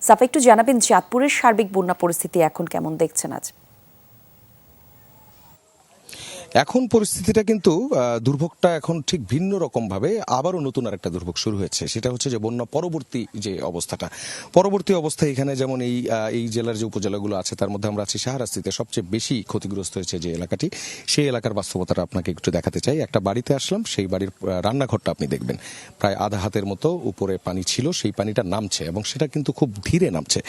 সাফা, একটু জানাবেন চাঁদপুরের সার্বিক বন্যা পরিস্থিতি এখন কেমন দেখছেন আজ? এখন পরিস্থিতিটা কিন্তু দুর্ভোগটা এখন ঠিক ভিন্ন রকম ভাবে আবারও নতুন আরেকটা দুর্ভোগ শুরু হয়েছে। সেটা হচ্ছে যে বন্যা পরবর্তী যে অবস্থাটা, পরবর্তী অবস্থায় এখানে যেমন এই জেলার যে উপজেলাগুলো আছে তার মধ্যে আমরা আছি শাহরাস্তিতে। সবচেয়ে বেশি ক্ষতিগ্রস্ত হয়েছে যে এলাকাটি, সেই এলাকার বাস্তবতাটা আপনাকে একটু দেখাতে চাই। একটা বাড়িতে আসলাম, সেই বাড়ির রান্নাঘরটা আপনি দেখবেন প্রায় আধা হাতের মতো উপরে পানি ছিল, সেই পানিটা নামছে এবং সেটা কিন্তু খুব ধীরে নামছে।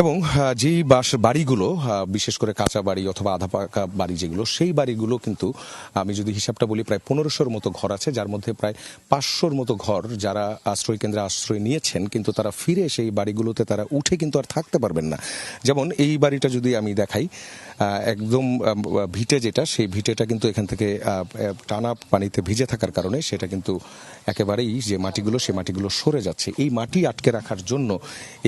এবং যেই বাড়িগুলো বিশেষ করে কাঁচা বাড়ি অথবা আধা পাকা বাড়ি যেগুলো, সেই বাড়িগুলো কিন্তু আমি যদি হিসাবটা বলি প্রায় 1500-র মতো ঘর আছে, যার মধ্যে প্রায় 500-র মতো ঘর যারা আশ্রয় কেন্দ্রে আশ্রয় নিয়েছেন কিন্তু তারা ফিরে সেই বাড়িগুলোতে তারা উঠে কিন্তু আর থাকতে পারবেন না। যেমন এই বাড়িটা যদি আমি দেখাই, একদম ভিটে যেটা, সেই ভিটেটা কিন্তু এখান থেকে টানা পানিতে ভিজে থাকার কারণে সেটা কিন্তু একেবারেই যে মাটিগুলো, সে মাটিগুলো সরে যাচ্ছে। এই মাটি আটকে রাখার জন্য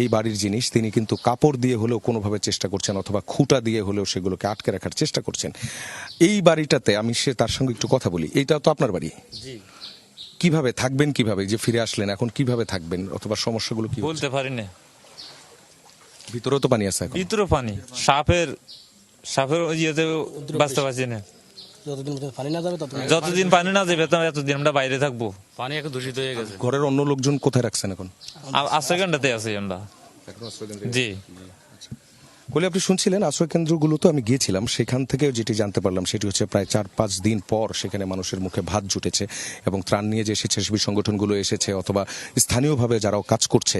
এই বাড়ির জিনিস তিনি কিন্তু কাপড় দিয়ে হলেও কোনোভাবে চেষ্টা করছেন অথবা খুঁটা দিয়ে হলেও সেগুলোকে আটকে রাখার চেষ্টা করছেন। এই বাড়িটাতে আমি তার সঙ্গে একটু কথা বলি। এইটা তো আপনার বাড়ি, কিভাবে থাকবেন, কিভাবে যে ফিরে আসলেন এখন কিভাবে থাকবেন অথবা সমস্যাগুলো কি? বলতে পারি না, ভিতরেও তো পানি আছে, ভিতরে পানি, সাপের ইয়েতে বাঁচতে পারছি না। যতদিন পানি না যাবে এতদিন আমরা বাইরে থাকবো। পানি এখন দূষিত হয়ে গেছে। ঘরের অন্য লোকজন কোথায় রাখছেন এখন? আশ্রয় কেন্দ্রতে আছি আমরা। জি, বলে আপনি শুনছিলেন আশ্রয় কেন্দ্রগুলো তো আমি গিয়েছিলাম, সেখান থেকে যেটি জানতে পারলাম সেটি হচ্ছে প্রায় 4-5 দিন পর সেখানে মানুষের মুখে ভাত জুটেছে এবং ত্রাণ নিয়ে যে স্বেচ্ছাসেবী সংগঠনগুলো এসেছে অথবা স্থানীয়ভাবে যারাও কাজ করছে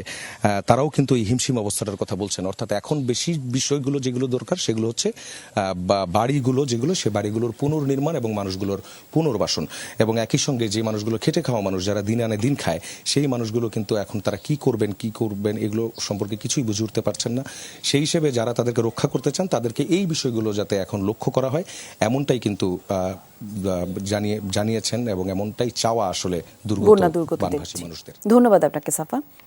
তারাও কিন্তু এই হিমশিম অবস্থাটার কথা বলছেন। অর্থাৎ এখন বেশি বিষয়গুলো যেগুলো দরকার সেগুলো হচ্ছে বাড়িগুলো যেগুলো, সে বাড়িগুলোর পুনর্নির্মাণ এবং মানুষগুলোর পুনর্বাসন। এবং একই সঙ্গে যে মানুষগুলো খেটে খাওয়া মানুষ, যারা দিন আনে দিন খায়, সেই মানুষগুলো কিন্তু এখন তারা কি করবেন এগুলো সম্পর্কে কিছুই বুঝে উঠতে পারছেন না। সেই হিসেবে যারা তাদেরকে রক্ষা করতে চান তাদেরকে এই বিষয়গুলো যাতে এখন লক্ষ্য করা হয়, এমনটাই কিন্তু জানিয়েছেন এবং এমনটাই চাওয়া আসলে দুর্গত বানভাসী মানুষদের। ধন্যবাদ আপনাকে সাফা।